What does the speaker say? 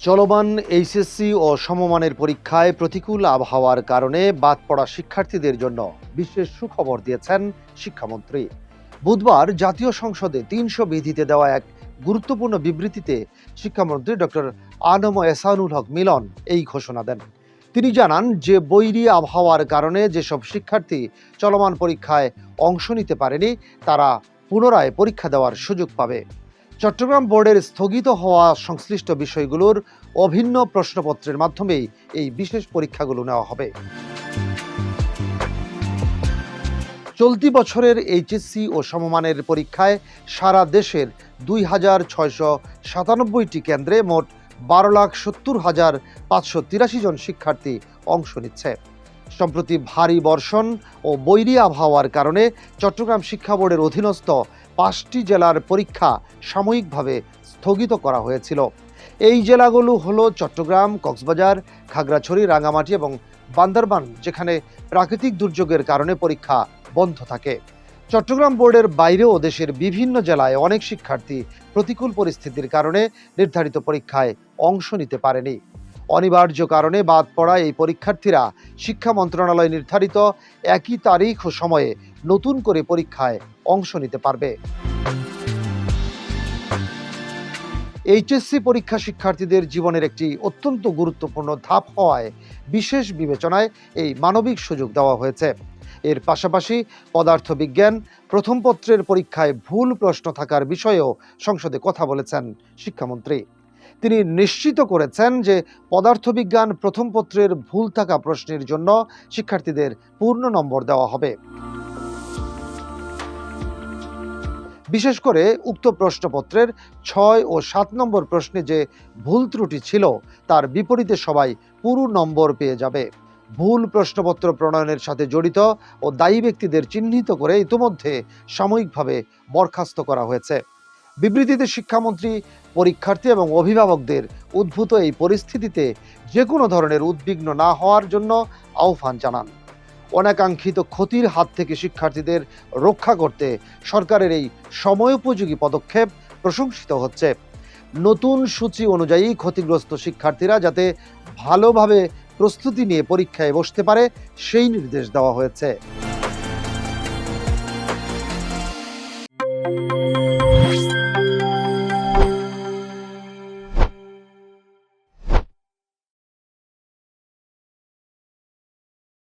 চলমান এইচএসসি ও সমমানের পরীক্ষায় প্রতিকূল আবহাওয়ার কারণে বাদ পড়া শিক্ষার্থীদের জন্য বিশেষ সুখবর দিয়েছেন শিক্ষামন্ত্রী। বুধবার জাতীয় সংসদে ৩০০ বিধিতে দেওয়া এক গুরুত্বপূর্ণ বিবৃতিতে শিক্ষামন্ত্রী ডক্টর আ.ন.ম এহসানুল হক মিলন এই ঘোষণা দেন। তিনি জানান যে বৈরী আবহাওয়ার কারণে যেসব শিক্ষার্থী চলমান পরীক্ষায় অংশ নিতে পারেনি তারা পুনরায় পরীক্ষা দেওয়ার সুযোগ পাবে। চট্টগ্রাম বোর্ডের স্থগিত হওয়া সংশ্লিষ্ট বিষয়গুলোর অভিন্ন প্রশ্নপত্রের মাধ্যমেই এই বিশেষ পরীক্ষাগুলো নেওয়া হবে। চলতি বছরের এইচএসসি ও সমমানের পরীক্ষায় সারা দেশের ২,৬৯৭টি কেন্দ্রে মোট ১২,৭০,৫৮৩ জন শিক্ষার্থী অংশ নিচ্ছে। সম্প্রতি ভারী বর্ষণ ও বৈরী আবহাওয়ার কারণে চট্টগ্রাম শিক্ষা বোর্ডের অধীনস্থ ৫টি জেলার পরীক্ষা সাময়িকভাবে স্থগিত করা হয়েছিল। এই জেলাগুলো হলো চট্টগ্রাম, কক্সবাজার, খাগড়াছড়ি, রাঙামাটি এবং বান্দরবান, যেখানে প্রাকৃতিক দুর্যোগের কারণে পরীক্ষা বন্ধ থাকে। চট্টগ্রাম বোর্ডের বাইরেও দেশের বিভিন্ন জেলায় অনেক শিক্ষার্থী প্রতিকূল পরিস্থিতির কারণে নির্ধারিত পরীক্ষায় অংশ নিতে পারেনি। অনিবার্য কারণে বাদ পড়া এই পরীক্ষার্থীরা শিক্ষা মন্ত্রণালয় নির্ধারিত একই তারিখ ও সময়ে নতুন করে পরীক্ষায় অংশ নিতে পারবে। এইচএসসি পরীক্ষা শিক্ষার্থীদের জীবনের একটি অত্যন্ত গুরুত্বপূর্ণ ধাপ হওয়ায় বিশেষ বিবেচনায় এই মানবিক সুযোগ দেওয়া হয়েছে। এর পাশাপাশি পদার্থবিজ্ঞান প্রথম পত্রের পরীক্ষায় ভুল প্রশ্ন থাকার বিষয়েও সংসদে কথা বলেছেন শিক্ষামন্ত্রী। তিনি নিশ্চিত করেছেন যে পদার্থবিজ্ঞান প্রথম পত্রের ভুল থাকা প্রশ্নের জন্য শিক্ষার্থীদের পূর্ণ নম্বর দেওয়া হবে। বিশেষ করে উক্ত প্রশ্নপত্রের ৬ ও ৭ নম্বর প্রশ্নে যে ভুল ত্রুটি ছিল তার বিপরীতে সবাই পুরো নম্বর পেয়ে যাবে। ভুল প্রশ্নপত্র প্রণয়নের সাথে জড়িত ও দায়ী ব্যক্তিদের চিহ্নিত করে ইতোমধ্যে সাময়িকভাবে বরখাস্ত করা হয়েছে। বিবৃতিতে শিক্ষামন্ত্রী পরীক্ষার্থী এবং অভিভাবকদের উদ্ভূত এই পরিস্থিতিতে যে কোনো ধরনের উদ্বিগ্ন না হওয়ার জন্য আহ্বান জানান। অনাকাঙ্ক্ষিত ক্ষতির হাত থেকে শিক্ষার্থীদের রক্ষা করতে সরকারের এই সময়োপযোগী পদক্ষেপ প্রশংসিত হচ্ছে। নতুন সূচি অনুযায়ী ক্ষতিগ্রস্ত শিক্ষার্থীরা যাতে ভালোভাবে প্রস্তুতি নিয়ে পরীক্ষায় বসতে পারে সেই নির্দেশ দেওয়া হয়েছে।